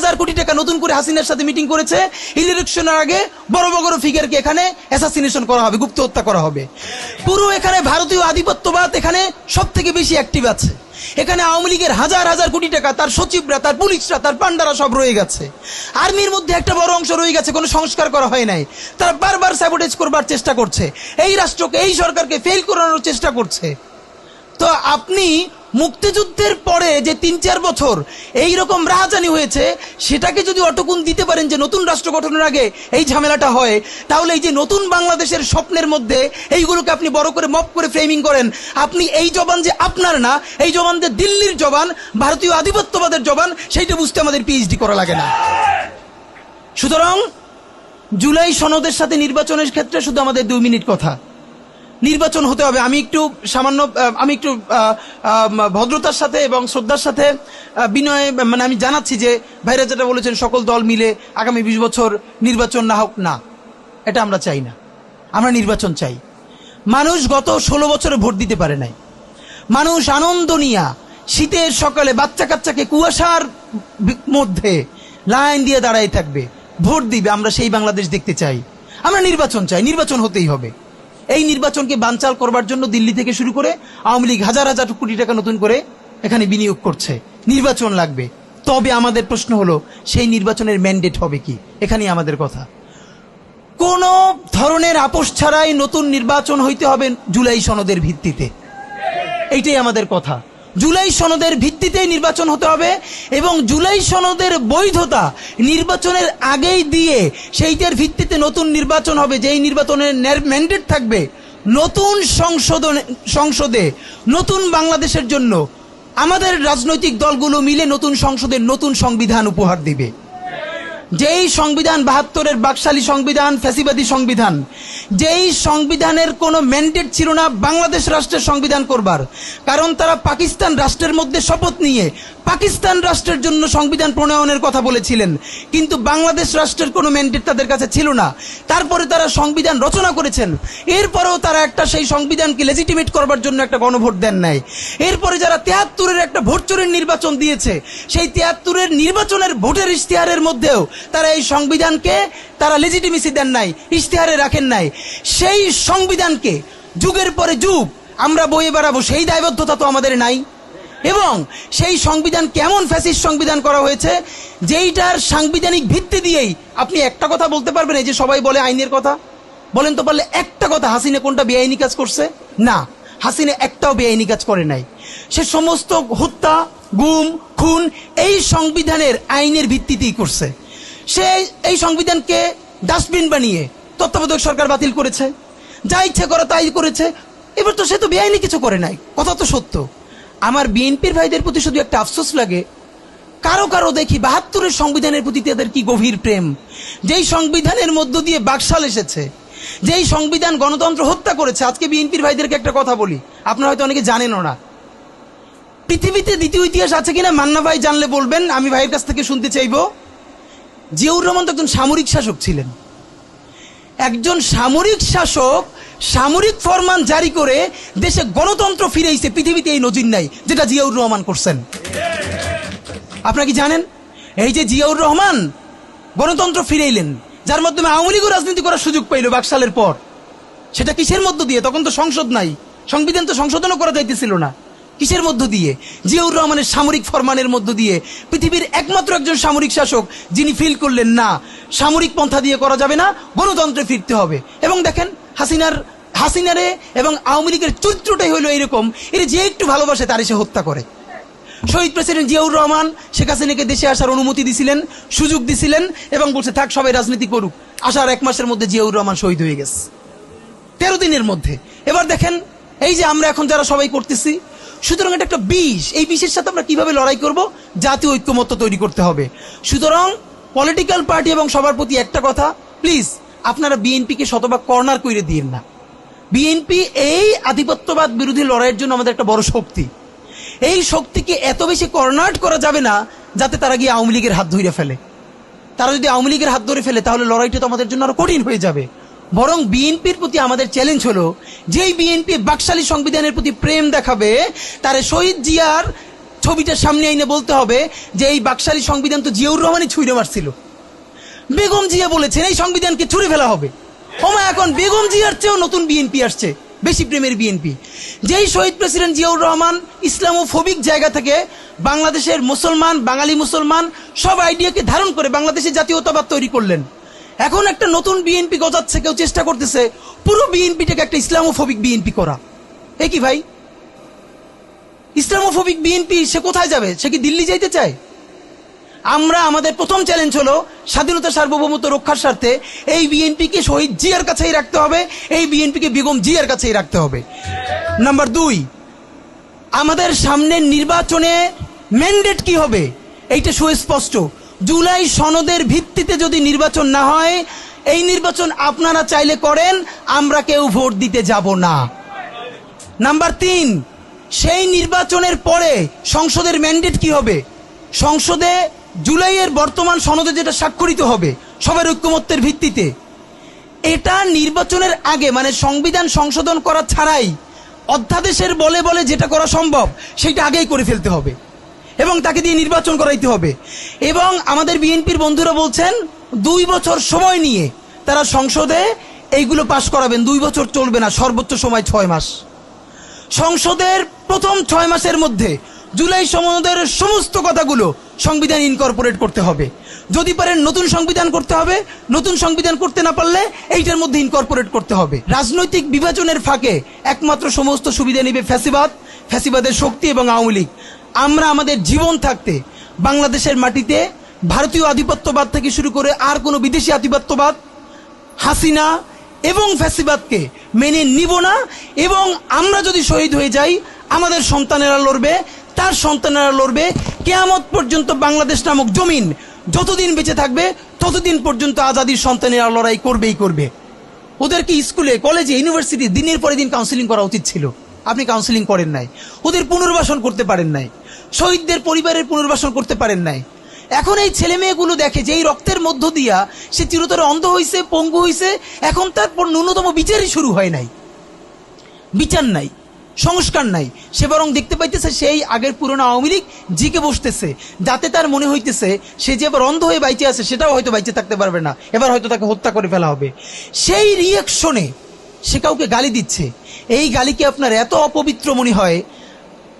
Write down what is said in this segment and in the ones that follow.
হাজার কোটি টাকা নতুন করে হাসিনার সাথে মিটিং করেছে। ইলেকশনের আগে বড় বড় ফিগারকে এখানে অ্যাসাসিনেশন করা হবে, গুপ্ত হত্যা করা হবে। পুরো এখানে ভারতীয় আধিপত্যবাদ এখানে সব থেকে বেশি অ্যাক্টিভ আছে। এখানে আওয়ামী লীগের হাজার হাজার কোটি টাকা, তার সচিবরা, তার পুলিশরা, তার পান্ডারা সব রয়ে গেছে। আর্মির মধ্যে একটা বড় অংশ রয়ে গেছে, কোনো সংস্কার করা হয় নাই। তারা বারবার স্যাবোটেজ করবার চেষ্টা করছে, এই রাষ্ট্রকে, এই সরকারকে ফেল করানোর চেষ্টা করছে। তো আপনি মুক্তিযুদ্ধের পরে যে ৩-৪ বছর এইরকম রাহাজানি হয়েছে, সেটাকে যদি অটকুন দিতে পারেন যে নতুন রাষ্ট্র গঠনের আগে এই ঝামেলাটা হয়, তাহলে এই যে নতুন বাংলাদেশের স্বপ্নের মধ্যে এইগুলোকে আপনি বড় করে মপ করে ফ্রেমিং করেন, আপনি এই জবান যে আপনার না, এই জবান যে দিল্লির জবান, ভারতীয় আধিপত্যবাদের জবান, সেইটা বুঝতে আমাদের পিএইচডি করা লাগে না। সুতরাং জুলাই সনদের সাথে নির্বাচনের ক্ষেত্রে শুধু আমাদের 2 মিনিট কথা। নির্বাচন হতে হবে। আমি একটু ভদ্রতার সাথে এবং শ্রদ্ধার সাথে বিনয় আমি জানাচ্ছি যে ভাইরা যেটা বলেছেন সকল দল মিলে আগামী 20 বছর নির্বাচন না হোক, না, এটা আমরা চাই না। আমরা নির্বাচন চাই। মানুষ গত 16 বছরে ভোট দিতে পারে নাই। মানুষ আনন্দ নিয়া শীতের সকালে বাচ্চা কাচ্চাকে কুয়াশার মধ্যে লাইন দিয়ে দাঁড়াই থাকবে, ভোট দিবে। আমরা সেই বাংলাদেশ দেখতে চাই। আমরা নির্বাচন চাই, নির্বাচন হতেই হবে। এই নির্বাচনকে বানচাল করবার জন্য দিল্লি থেকে শুরু করে আওয়ামী লীগ হাজার হাজার কোটি টাকা নতুন করে এখানে বিনিয়োগ করছে। নির্বাচন লাগবে। তবে আমাদের প্রশ্ন হলো, সেই নির্বাচনের ম্যান্ডেট হবে কি? এখানেই আমাদের কথা। কোন ধরনের আপোষ ছাড়াই নতুন নির্বাচন হইতে হবে জুলাই সনদের ভিত্তিতে। এইটাই আমাদের কথা। জুলাই সনদের ভিত্তিতেই নির্বাচন হতে হবে এবং জুলাই সনদের বৈধতা নির্বাচনের আগেই দিয়ে সেইটার ভিত্তিতে নতুন নির্বাচন হবে, যেই নির্বাচনের ম্যান্ডেট থাকবে নতুন সংসদে নতুন বাংলাদেশের জন্য আমাদের রাজনৈতিক দলগুলো মিলে নতুন সংসদে নতুন সংবিধান উপহার দিবে। যেই সংবিধান 72-এর বাকশালী সংবিধান, ফ্যাসিবাদী সংবিধান, যেই সংবিধানের কোনো ম্যান্ডেট ছিল না বাংলাদেশ রাষ্ট্রের সংবিধান করবার, কারণ তারা পাকিস্তান রাষ্ট্রের মধ্যে শপথ নিয়ে পাকিস্তান রাষ্ট্রের জন্য সংবিধান প্রণয়নের কথা বলেছিলেন, কিন্তু বাংলাদেশ রাষ্ট্রের কোনো ম্যান্ডেট তাদের কাছে ছিল না। তারপরে তারা সংবিধান রচনা করেছেন, এরপরেও তারা একটা সেই সংবিধানকে লেজিটিমেট করবার জন্য একটা গণভোট দেন নাই। এরপরে যারা 73-এর একটা ভোট চোরের নির্বাচন দিয়েছে, সেই 73-এর নির্বাচনের ভোটের ইশতেহারের মধ্যেও তারা এই সংবিধানকে তারা লেজিটিমেসি দেন নাই, ইশতেহারে রাখেন নাই। সেই সংবিধানকে যুগের পরে যুগ আমরা বয়ে বেড়াবো, সেই দায়বদ্ধতা তো আমাদের নাই। এবং সেই সংবিধান কেমন ফ্যাসিস্ট সংবিধান করা হয়েছে, যেইটার সাংবিধানিক ভিত্তি দিয়েই আপনি একটা কথা বলতে পারবেন। এই যে সবাই বলে আইনের কথা, বলেন তো পারলে একটা কথা, হাসিনা কোনটা বেআইনি কাজ করছে? না, হাসিনা একটাও বেআইনি কাজ করে নাই। সে সমস্ত হত্যা, গুম, খুন এই সংবিধানের আইনের ভিত্তিতেই করছে। সে এই সংবিধানকে ডাস্টবিন বানিয়ে তত্ত্বাবধায়ক সরকার বাতিল করেছে, যা ইচ্ছে করে তাই করেছে। এবার তো সে তো বেআইনি কিছু করে নাই, কথা তো সত্য। আমার বিএনপির ভাইদের প্রতি শুধু একটা আফসোস লাগে, কারো কারো দেখি 72-এর সংবিধানের প্রতি তাদের কি গভীর প্রেম। যেই সংবিধানের মধ্য দিয়ে বাকশাল এসেছে, যেই সংবিধান গণতন্ত্র হত্যা করেছে। আজকে বিএনপির ভাইদেরকে একটা কথা বলি, আপনারা হয়তো অনেকে জানেনও না। পৃথিবীতে দ্বিতীয় ইতিহাস আছে কিনা মান্না ভাই জানলে বলবেন, আমি ভাইয়ের কাছ থেকে শুনতে চাইব। জিয়াউর রহমান তো একজন সামরিক শাসক ছিলেন। একজন সামরিক শাসক সামরিক ফরমান জারি করে দেশে গণতন্ত্র ফিরেইছে, পৃথিবীতে এই নজির নাই যেটা জিয়াউর রহমান করছেন। আপনারা কি জানেন? এই যে জিয়াউর রহমান গণতন্ত্র ফিরাইলেন, যার মাধ্যমে আওয়ামী লীগও রাজনীতি করার সুযোগ পাইল বাকশালের পর, সেটা কিসের মধ্য দিয়ে? তখন তো সংসদ নাই, সংবিধান তো সংশোধনও করা যাইতেছিল না। কিসের মধ্য দিয়ে? জিয়াউর রহমানের সামরিক ফরমানের মধ্য দিয়ে। পৃথিবীর একমাত্র একজন সামরিক শাসক যিনি ফিল করলেন না, সামরিক পন্থা দিয়ে করা যাবে না, গণতন্ত্রে ফিরতে হবে। এবং দেখেন হাসিনারে এবং আওয়ামী লীগের চরিত্রটাই হলো এইরকম, এর যে একটু ভালোবাসে তার এসে হত্যা করে। শহীদ প্রেসিডেন্ট জিয়াউর রহমান শেখ হাসিনাকে দেশে আসার অনুমতি দিছিলেন, সুযোগ দিছিলেন এবং বলছে থাক সবাই রাজনীতি করুক। আসার 1 মাসের মধ্যে জিয়াউর রহমান শহীদ হয়ে গেছে, 13 দিনের মধ্যে। এবার দেখেন এই যে আমরা এখন যারা সবাই করতেছি, সুতরাং এটা একটা বিষ। এই বিষের সাথে আমরা কিভাবে লড়াই করব? জাতীয় ঐক্যমত্য তৈরি করতে হবে। সুতরাং পলিটিক্যাল পার্টি এবং সবার প্রতি একটা কথা, প্লিজ আপনারা বিএনপিকে শতভাগ কর্নার করে দিয়েন না। বিএনপি এই আধিপত্যবাদ বিরোধী লড়াইয়ের জন্য আমাদের একটা বড় শক্তি। এই শক্তিকে এত বেশি কর্নার করা যাবে না যাতে তারা গিয়ে আওয়ামী লীগের হাত ধরে ফেলে। তারা যদি আওয়ামী লীগের হাত ধরে ফেলে তাহলে লড়াইটা তো আমাদের জন্য আরো কঠিন হয়ে যাবে। বরং বিএনপির প্রতি আমাদের চ্যালেঞ্জ হলো, যেই বিএনপি বাকশালী সংবিধানের প্রতি প্রেম দেখাবে, তারে শহীদ জিয়ার ছবিটা সামনে এনে বলতে হবে যে এই বাকশালী সংবিধান তো জিয়াউর রহমানই ছুঁড়ে মারছিল। বেগম জিয়া বলেছেন এই সংবিধানকে ছুঁড়ে ফেলা হবে। ওমা এখন বেগম জিয়ার চেয়েও নতুন বিএনপি আসছে, বেশি প্রেমের বিএনপি। যেই শহীদ প্রেসিডেন্ট জিয়াউর রহমান ইসলামোফোবিক জায়গা থেকে বাংলাদেশের মুসলমান, বাঙালি মুসলমান সব আইডিয়াকে ধারণ করে বাংলাদেশের জাতীয়তাবাদ তৈরি করলেন। এখন একটা নতুন বিএনপি গজাচ্ছে, কেউ চেষ্টা করতেছে পুরো বিএনপিটাকে একটা ইসলামোফোবিক বিএনপি করা। এ কি ভাই, ইসলামোফোবিক বিএনপি সে কোথায় যাবে? সে কি দিল্লি যাইতে চায়? আমরা আমাদের প্রথম চ্যালেঞ্জ হলো স্বাধীনতা সার্বভৌমত্ব রক্ষার স্বার্থে এই বিএনপিকে শহীদ জিয়ার কাছেই রাখতে হবে, এই বিএনপিকে বেগম জিয়ার কাছেই রাখতে হবে। নাম্বার 2, আমাদের সামনের নির্বাচনে ম্যান্ডেট কি হবে এইটা সুস্পষ্ট। জুলাই সনদের ভিত্তিতে যদি নির্বাচন না হয়, এই নির্বাচন আপনারা চাইলে করেন, আমরা কেউ ভোট দিতে যাব না। নাম্বার 3, সেই নির্বাচনের পরে সংসদের ম্যান্ডেট কি হবে? সংসদে জুলাইয়ের বর্তমান সনদে যেটা স্বাক্ষরিত হবে সবার ঐক্যমত্যের ভিত্তিতে, এটা নির্বাচনের আগে মানে সংবিধান সংশোধন করা ছাড়াই অধ্যাদেশের বলে বলে যেটা করা সম্ভব সেটা আগেই করে ফেলতে হবে এবং তাকে দিয়ে নির্বাচন করাইতে হবে। এবং আমাদের বিএনপির বন্ধুরা বলছেন 2 বছর সময় নিয়ে তারা সংসদে এইগুলো পাশ করাবেন। 2 বছর চলবে না, সর্বোচ্চ সময় 6 মাস। সংসদের প্রথম 6 মাসের মধ্যে জুলাই সনদের সমস্ত কথাগুলো সংবিধান ইনকর্পোরেট করতে হবে। যদি পারেন নতুন সংবিধান করতে হবে, নতুন সংবিধান করতে না পারলে এইটার মধ্যে ইনকর্পোরেট করতে হবে। রাজনৈতিক বিভাজনের ফাঁকে একমাত্র সমস্ত সুবিধা নেবে ফ্যাসিবাদ, ফ্যাসিবাদের শক্তি এবং আওয়ামী লীগ। আমরা আমাদের জীবন থাকতে বাংলাদেশের মাটিতে ভারতীয় আধিপত্যবাদ থেকে শুরু করে আর কোনো বিদেশি আধিপত্যবাদ, হাসিনা এবং ফ্যাসিবাদকে মেনে নিব না। এবং আমরা যদি শহীদ হয়ে যাই, আমাদের সন্তানেরা লড়বে, তার সন্তানেরা লড়বে। কিয়ামত পর্যন্ত বাংলাদেশ নামক জমিন যতদিন বেঁচে থাকবে ততদিন পর্যন্ত আজাদির সন্তানেরা লড়াই করবেই করবে। ওদেরকে স্কুলে, কলেজে, ইউনিভার্সিটি দিনের পরে দিন কাউন্সিলিং করা উচিত ছিল। আপনি কাউন্সিলিং করেন নাই, ওদের পুনর্বাসন করতে পারেন নাই, শহীদদের পরিবারের পুনর্বাসন করতে পারেন নাই। এখন এই ছেলে মেয়েগুলো দেখে যে এই রক্তের মধ্য দিয়া সে চিরতরে অন্ধ হইছে, পঙ্গু হইছে, এখন তারপর ন্যূনতম বিচারই শুরু হয় নাই। বিচার নাই, সংস্কার নাই, সে বরং দেখতে পাইতেছে সেই আগের পুরনো আওয়ামী লীগ জিকে বসতেছে, যাতে তার মনে হইতেছে সে যে এবার অন্ধ হয়ে বাইচে আছে সেটাও হয়তো বাইচে থাকতে পারবে না, এবার হয়তো তাকে হত্যা করে ফেলা হবে। সেই রিয়াকশনে সে কাউকে গালি দিচ্ছে। এই গালিকে আপনার এত অপবিত্র মনে হয়,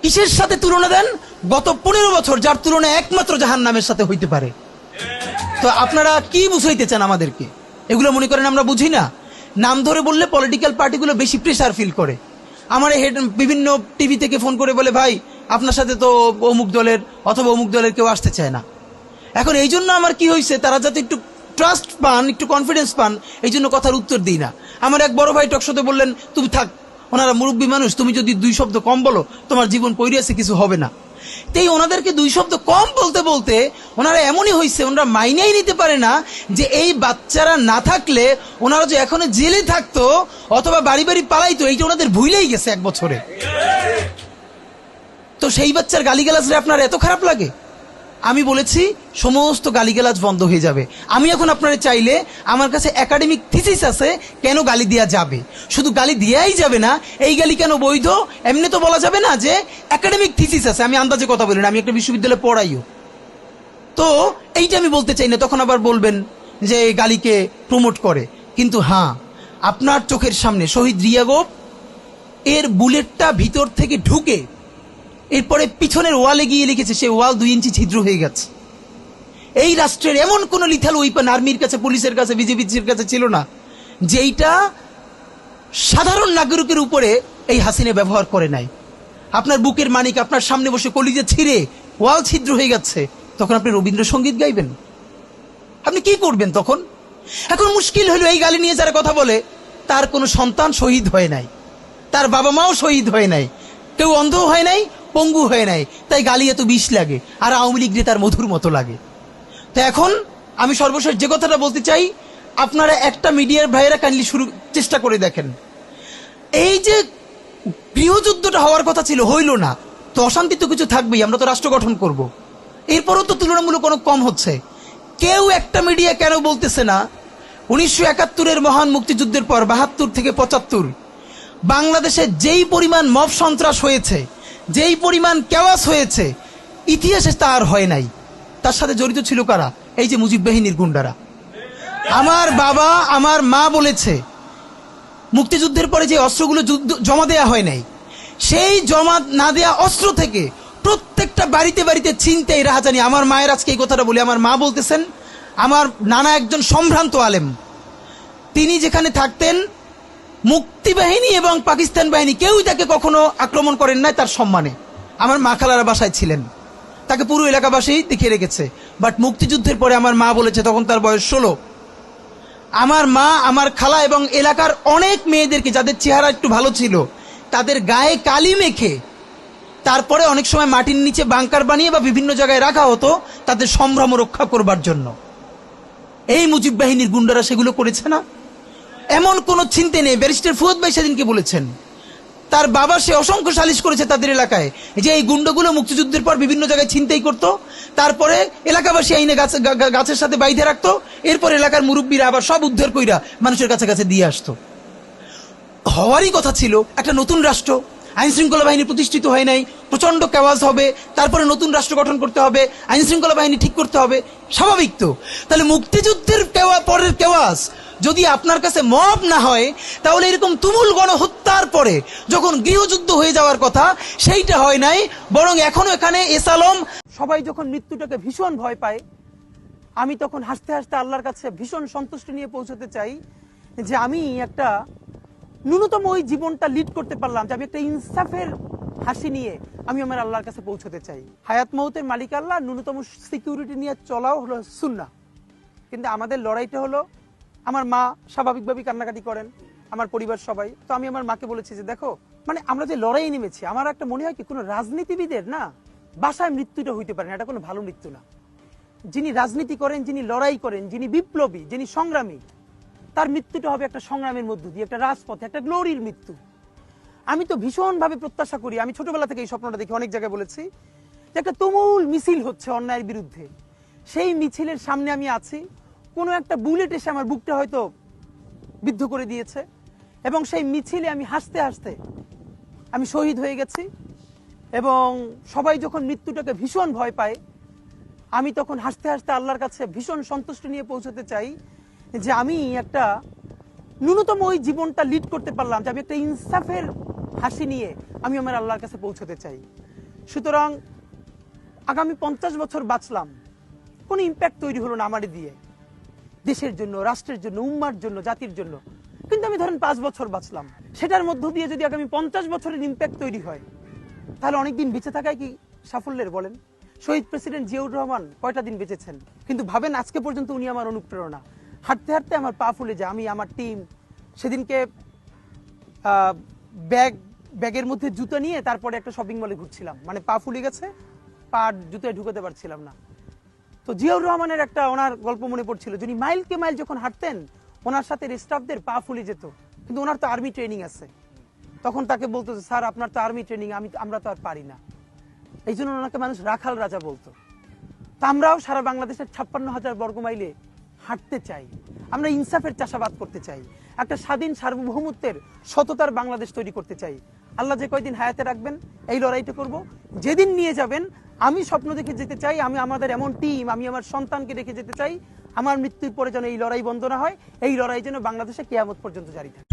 কিসের সাথে তুলনা দেন? গত 15 বছর যার তুলনা একমাত্র জাহান্নামের সাথে হইতে পারে। তো আপনারা কি বুঝাইতে চান আমাদেরকে? এগুলো মনে করেন আমরা বুঝি না? নাম ধরে বললে পলিটিক্যাল পার্টিগুলো বেশি প্রেসার ফিল করে। আমার বিভিন্ন টিভি থেকে ফোন করে বলে, ভাই আপনার সাথে তো অমুক দলের অথবা অমুক দলের কেউ আসতে চায় না। এখন এই জন্য আমার কি হয়েছে, তারা যাতে একটু ট্রাস্ট পান, একটু কনফিডেন্স পান, এই জন্য কথার উত্তর দিই না। আমার এক বড় ভাই টকশোতে বললেন, তুমি থাক, ওনারা মুরব্বী মানুষ, তুমি যদি 2 শব্দ কম বলো তোমার জীবন পড়ে আছে, কিছু হবে না। তাই ওনাদেরকে 2 শব্দ কম বলতে বলতে ওনারা এমনই হয়েছে, ওনারা মাইনেই নিতে পারে না যে এই বাচ্চারা না থাকলে ওনারা যে এখনো জেলে থাকতো অথবা বাড়ি বাড়ি পালাইতো, এইটা ওনাদের ভুলেই গেছে 1 বছরে। তো সেই বাচ্চার গালিগালাজরে আপনার এত খারাপ লাগে? আমি বলেছি সমস্ত গালিগালাজ বন্ধ হয়ে যাবে। আমি এখন আপনারা চাইলে, আমার কাছে একাডেমিক থিসিস আছে কেন গালি দেওয়া যাবে। শুধু গালি দেওয়াই যাবে না, এই গালি কেন বৈধ এমনি তো বলা যাবে না, যে একাডেমিক থিসিস আছে। আমি আন্দাজে কথা বলি না, আমি একটা বিশ্ববিদ্যালয়ে পড়াইও। তো এইটা আমি বলতে চাই না, তখন আবার বলবেন যে গালিকে প্রমোট করে। কিন্তু হ্যাঁ, আপনার চোখের সামনে শহীদ রিয়াগোপ এর বুলেটটা ভিতর থেকে ঢুকে এরপরে পিছনের ওয়ালে গিয়ে লিখেছে, সে ওয়াল 2 ইঞ্চি ছিদ্র হয়ে গেছে। এই রাষ্ট্রের এমন কোন লিথাল ওয়েপন আর্মির কাছে, পুলিশের কাছে, বিজেপির কাছে ছিল না যেইটা সাধারণ নাগরিকের উপরে এই হাসিনা ব্যবহার করে নাই। আপনার বুকের মানিক আপনার সামনে বসে কলিজা ছিঁড়ে ওয়াল ছিদ্র হয়ে যাচ্ছে, তখন আপনি রবীন্দ্রসঙ্গীত গাইবেন? আপনি কি করবেন তখন? এখন মুশকিল হলো, এই গালি নিয়ে যারা কথা বলে তার কোনো সন্তান শহীদ হয় নাই, তার বাবা মাও শহীদ হয় নাই, কেউ অন্ধ হয় নাই, পঙ্গু হয় নাই, তাই গালি এত বিষ লাগে, আর আওয়ামী লীগ তার মধুর মতো লাগে। তো এখন আমি সর্বশেষ যে কথাটা বলতে চাই, আপনারা একটা মিডিয়ার ভাইয়েরা কাইন্ডলি চেষ্টা করে দেখেন। এই যে গৃহযুদ্ধটা হওয়ার কথা ছিল, হইল না, তো অশান্তি তো কিছু থাকবেই, আমরা তো রাষ্ট্র গঠন করব। এরপরও তো তুলনামূলক অনেক কম হচ্ছে। কেউ একটা মিডিয়া কেন বলতেছে না 1971-এর মহান মুক্তিযুদ্ধের পর 72 থেকে 75 বাংলাদেশে যেই পরিমাণ মব সন্ত্রাস হয়েছে, যেই পরিমাণ কেওয়াস হয়েছে, ইতিহাসে তার হয় নাই। তার সাথে জড়িত ছিল কারা? এই যে মুজিব বাহিনীর গুন্ডারা। আমার বাবা আমার মা বলেছে মুক্তিযুদ্ধের পরে যে অস্ত্রগুলো জমা দেয়া হয় নাই, সেই জমা না দেয়া অস্ত্র থেকে প্রত্যেকটা বাড়িতে বাড়িতে ছিনতাই রাহাজানি। আমার মায়ের আজকে এই কথাটা বলি, আমার মা বলতেছেন আমার নানা একজন সম্ভ্রান্ত আলেম, তিনি যেখানে থাকতেন মুক্তি বাহিনী এবং পাকিস্তান বাহিনী কেউই তাকে কখনো আক্রমণ করেন নাই তার সম্মানে। আমার মা খালারা বাসায় ছিলেন, তাকে পুরো এলাকাবাসী দেখিয়ে রেখেছে। বাট মুক্তিযুদ্ধের পরে আমার মা বলেছে, তখন তার বয়স 16, আমার মা আমার খালা এবং এলাকার অনেক মেয়েদেরকে যাদের চেহারা একটু ভালো ছিল তাদের গায়ে কালি মেখে তারপরে অনেক সময় মাটির নিচে বাংকার বানিয়ে বা বিভিন্ন জায়গায় রাখা হতো তাদের সম্ভ্রম রক্ষা করবার জন্য। এই মুজিব বাহিনীর গুন্ডারা সেগুলো করেছে না? এমন কোনো চিন্তা নেই। ব্যারিস্টার ফুয়াদ ভাই সেদিনকে বলেছেন তার বাবা সে অসংখ্য সালিশ করেছে তাদের এলাকায় যে এই গুন্ডাগুলো মুক্তিযুদ্ধের পর বিভিন্ন জায়গায় ছিনতাই করতো, তারপরে এলাকাবাসী আইনে গাছের সাথে বাইধে রাখতো, এরপর এলাকার মুরব্বীরা আবার সব উদ্ধার কইরা মানুষের কাছে কাছে দিয়ে আসতো। হওয়ারই কথা ছিল একটা নতুন রাষ্ট্র, আইন শৃঙ্খলা বাহিনী প্রতিষ্ঠিত হয় নাই, প্রচন্ড কেওয়াজ হবে, তারপরে নতুন রাষ্ট্র গঠন করতে হবে, আইন শৃঙ্খলা বাহিনী ঠিক করতে হবে, স্বাভাবিক তো। তাহলে মুক্তিযুদ্ধের পরের কেওয়াজ যদি আপনার কাছে মব না হয়, তাহলে এরকম তুমুল গণহত্যার পরে যখন গৃহযুদ্ধ হয়ে যাওয়ার কথা সেইটা হয় নাই, বরং এখনো এখানে এসালম সবাই যখন মৃত্যুটাকে ভীষণ ভয় পায়, আমি তখন হাসতে হাসতে আল্লাহর কাছে ভীষণ সন্তুষ্টি নিয়ে পৌঁছতে চাই যে আমি একটা ন্যূনতম ওই জীবনটা লিড করতে পারলাম, যে আমি একটা ইনসাফের হাসি নিয়ে আমি আমার আল্লাহর কাছে পৌঁছতে চাই। হায়াত মৌতের মালিক আল্লাহ, ন্যূনতম সিকিউরিটি নিয়ে চলাও হলো সুন্নাহ। কিন্তু আমাদের লড়াইটা হলো, আমার মা স্বাভাবিকভাবেই কান্নাকাটি করেন, আমার পরিবার সবাই। তো আমি আমার মাকে বলেছি যে দেখো, মানে আমরা যে লড়াই নেমেছি, আমার একটা মনে হয় কি কোনো রাজনীতিবিদের না বাসায় মৃত্যুটা হইতে পারে না, এটা কোনো ভালো মৃত্যু না। যিনি রাজনীতি করেন, যিনি লড়াই করেন, যিনি বিপ্লবী, যিনি সংগ্রামী, তার মৃত্যুটা হবে একটা সংগ্রামের মধ্য দিয়ে, একটা রাজপথে, একটা গ্লোরির মৃত্যু। আমি তো ভীষণভাবে প্রত্যাশা করি, আমি ছোটবেলা থেকে এই স্বপ্নটা দেখি, অনেক জায়গায় বলেছি যে একটা তুমুল মিছিল হচ্ছে অন্যায়ের বিরুদ্ধে, সেই মিছিলের সামনে আমি আছি, কোনো একটা বুলেট এসে আমার বুকটা হয়তো বিদ্ধ করে দিয়েছে, এবং সেই মিছিলে আমি হাসতে হাসতে আমি শহীদ হয়ে গেছি। এবং সবাই যখন মৃত্যুটাকে ভীষণ ভয় পায়, আমি তখন হাসতে হাসতে আল্লাহর কাছে ভীষণ সন্তুষ্টি নিয়ে পৌঁছতে চাই যে আমি একটা ন্যূনতম ওই জীবনটা লিড করতে পারলাম, যে আমি একটা ইনসাফের হাসি নিয়ে আমি আমার আল্লাহর কাছে পৌঁছতে চাই। সুতরাং আগামী 50 বছর বাঁচলাম, কোনো ইম্প্যাক্ট তৈরি হলো না আমারে দিয়ে, দেশের জন্য, রাষ্ট্রের জন্য, উম্মার জন্য, জাতির জন্য। কিন্তু আমি ধরেন 5 বছর বাঁচলাম, সেটার মধ্য দিয়ে যদি আগামী 50 বছরের ইম্প্যাক্ট তৈরি হয়, তাহলে অনেকদিন বেঁচে থাকায় কি সাফল্যের বলেন? শহীদ প্রেসিডেন্ট জিয়াউর রহমান কয়টা দিন বেঁচেছেন, কিন্তু ভাবেন আজকে পর্যন্ত উনি আমার অনুপ্রেরণা। হাঁটতে হাঁটতে আমার পা ফুলে যায়, আমি আমার টিম সেদিনকে ব্যাগের মধ্যে জুতো নিয়ে তারপরে একটা শপিং মলে ঘুরছিলাম, মানে পা ফুলে গেছে, পা জুতোয় ঢুকাতে পারছিলাম না। তো জিয়াউর রহমানের একটা ওনার গল্প মনে পড়ছিল, যিনি মাইলকে মাইল যখন হাঁটতেন ওনার সাথে স্টাফদের পা ফুলে যেত, কিন্তু ওনার তো আর্মি ট্রেনিং আছে। তখন তাকে বলতো যে স্যার আপনার তো আর্মি ট্রেনিং, আমরা তো আর পারি না। এই জন্য ওনাকে মানুষ রাখাল রাজা বলতো। তা আমরাও সারা বাংলাদেশের 56,000 বর্গ মাইলে হাঁটতে চাই, আমরা ইনসাফের চাষাবাদ করতে চাই, একটা স্বাধীন সার্বভৌমত্বের সততার বাংলাদেশ তৈরি করতে চাই। আল্লাহ যে কয়দিন হায়াতে রাখবেন এই লড়াইটা করব। যেদিন নিয়ে যাবেন আমি স্বপ্ন দেখে যেতে চাই, আমি আমাদের এমন টিম, আমি আমার সন্তানকে রেখে যেতে চাই, আমার মৃত্যুর পরে যেন এই লড়াই বন্ধ না হয়, এই লড়াই যেন বাংলাদেশে কিয়ামত পর্যন্ত জারি থাকে।